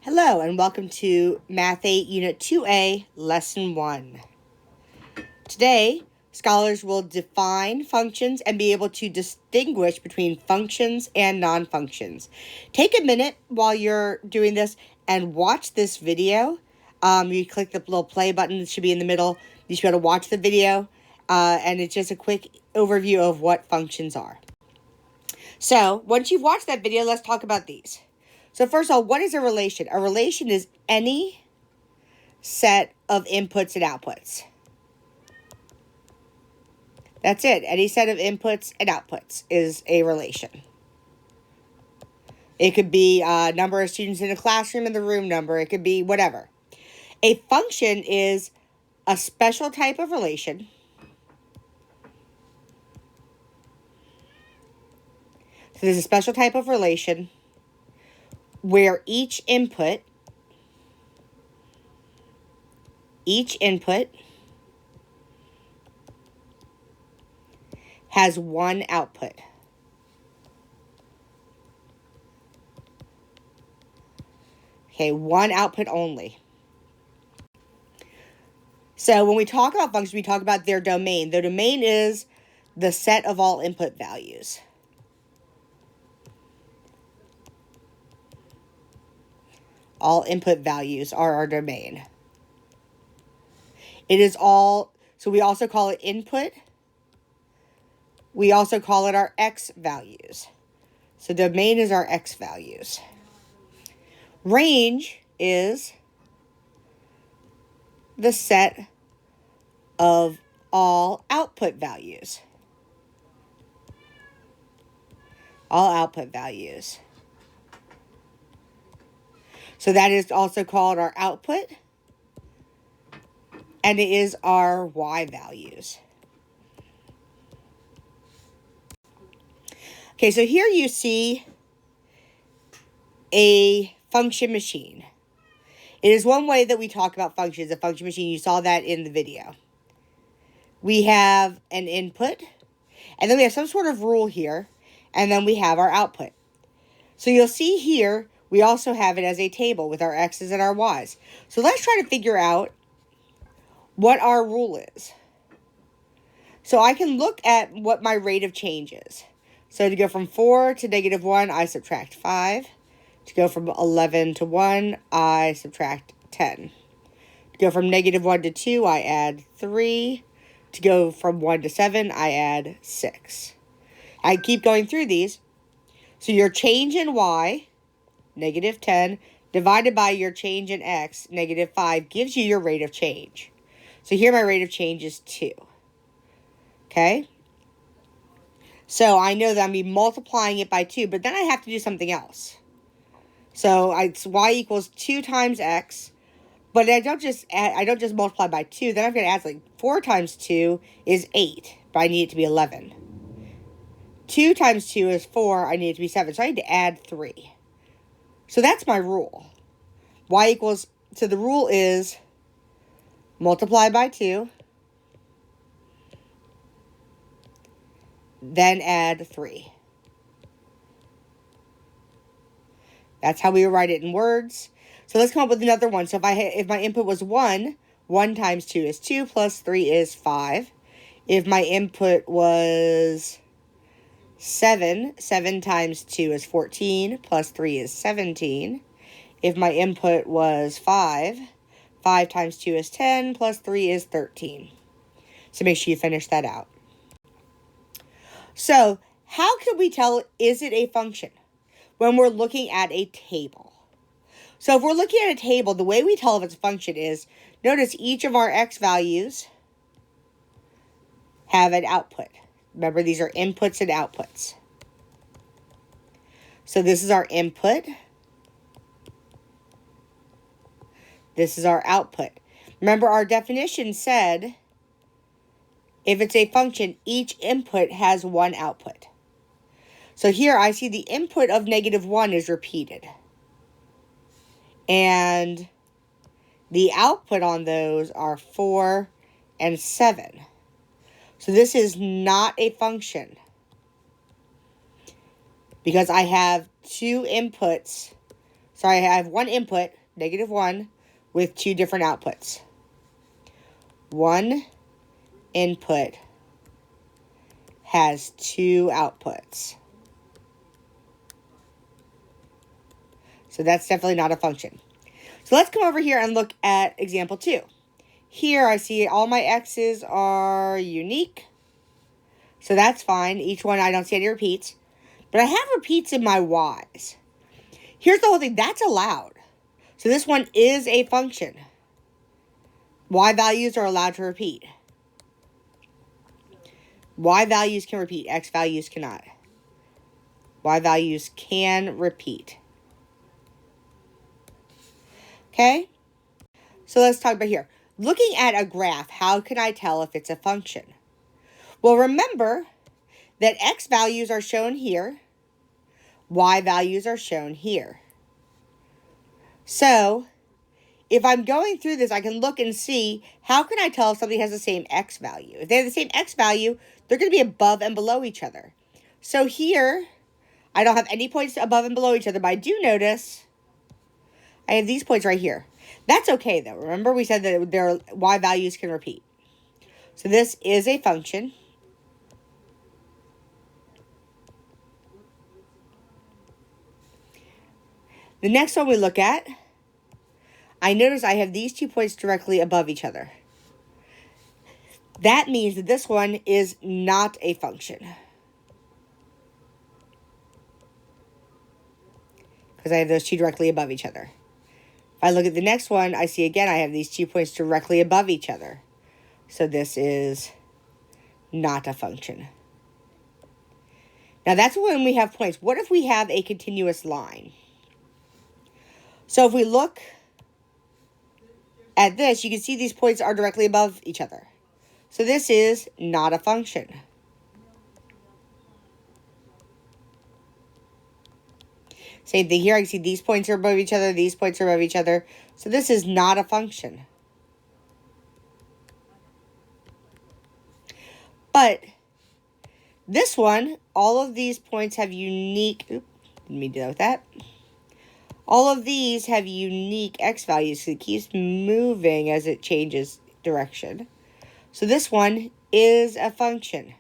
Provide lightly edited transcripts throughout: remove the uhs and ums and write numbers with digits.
Hello and welcome to Math 8 Unit 2A, Lesson 1. Today, scholars will define functions and be able to distinguish between functions and non-functions. Take a minute while you're doing this and watch this video. You click the little play button that should be in the middle. You should be able to watch the video, and it's just a quick overview of what functions are. So, once you've watched that video, let's talk about these. So first of all, what is a relation? A relation is any set of inputs and outputs. That's it. Any set of inputs and outputs is a relation. It could be a number of students in a classroom and the room number. It could be whatever. A function is a special type of relation So there's a special type of relation where each input has one output. Okay, one output only. So when we talk about functions, we talk about their domain. Their domain is the set of all input values. All input values are our domain. It is all, so we also call it input. We also call it our x values. So domain is our x values. Range is the set of all output values. All output values. So that is also called our output, and it is our y values. Okay, so here you see a function machine. It is one way that we talk about functions, a function machine. You saw that in the video. We have an input, and then we have some sort of rule here, and then we have our output. So you'll see here, we also have it as a table with our x's and our y's. So let's try to figure out what our rule is. So I can look at what my rate of change is. So to go from 4 to -1, I subtract 5. To go from 11 to 1, I subtract 10. To go from -1 to 2, I add 3. To go from 1 to 7, I add 6. I keep going through these. So your change in y, -10, divided by your change in x, -5, gives you your rate of change. So here my rate of change is 2. Okay? So I know that I'm going to be multiplying it by 2, but then I have to do something else. So it's y equals 2 times x, but I don't just multiply by 2. Then I'm going to add, like, 4 times 2 is 8, but I need it to be 11. 2 times 2 is 4, I need it to be 7, so I need to add 3. So that's my rule. Y equals, so the rule is multiply by 2, then add 3. That's how we would write it in words. So let's come up with another one. So if my input was 1, 1 times 2 is 2, plus 3 is 5. If my input was 7, 7 times 2 is 14, plus 3 is 17. If my input was 5, 5 times 2 is 10, plus 3 is 13. So make sure you finish that out. So how can we tell, is it a function when we're looking at a table? So if we're looking at a table, the way we tell if it's a function is, notice each of our x values have an output. Remember, these are inputs and outputs. So this is our input. This is our output. Remember, our definition said, if it's a function, each input has one output. So here I see the input of -1 is repeated. And the output on those are 4 and 7. So this is not a function because I have 2 inputs Sorry, I have one input, -1, with two different outputs. One input has two outputs. So that's definitely not a function. So let's come over here and look at example 2. Here I see all my x's are unique. So that's fine. Each one, I don't see any repeats. But I have repeats in my y's. Here's the whole thing. That's allowed. So this one is a function. Y values are allowed to repeat. Y values can repeat. X values cannot. Y values can repeat. Okay? So let's talk about here. Looking at a graph, how can I tell if it's a function? Well, remember that X values are shown here. Y values are shown here. So, if I'm going through this, I can look and see, how can I tell if somebody has the same X value? If they have the same X value, they're going to be above and below each other. So here, I don't have any points above and below each other, but I do notice I have these points right here. That's okay, though. Remember, we said that their Y values can repeat. So this is a function. The next one we look at, I notice I have these 2 points directly above each other. That means that this one is not a function. Because I have those 2 directly above each other. If I look at the next one, I see again I have these 2 points directly above each other. So this is not a function. Now that's when we have points. What if we have a continuous line? So if we look at this, you can see these points are directly above each other. So this is not a function. Same thing here. I can see these points are above each other. These points are above each other. So this is not a function. But this one, all of these points have unique... Oops, didn't mean to do that. All of these have unique X values, so it keeps moving as it changes direction. So this one is a function.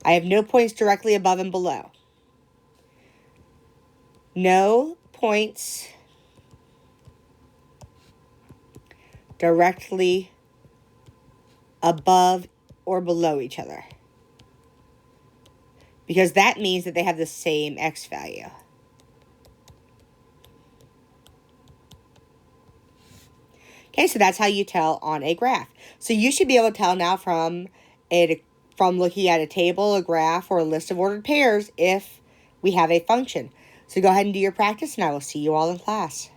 I have no points directly above and below. No points directly above or below each other. Because that means that they have the same X value. Okay, so that's how you tell on a graph. So you should be able to tell now from looking at a table, a graph, or a list of ordered pairs if we have a function. So go ahead and do your practice, and I will see you all in class.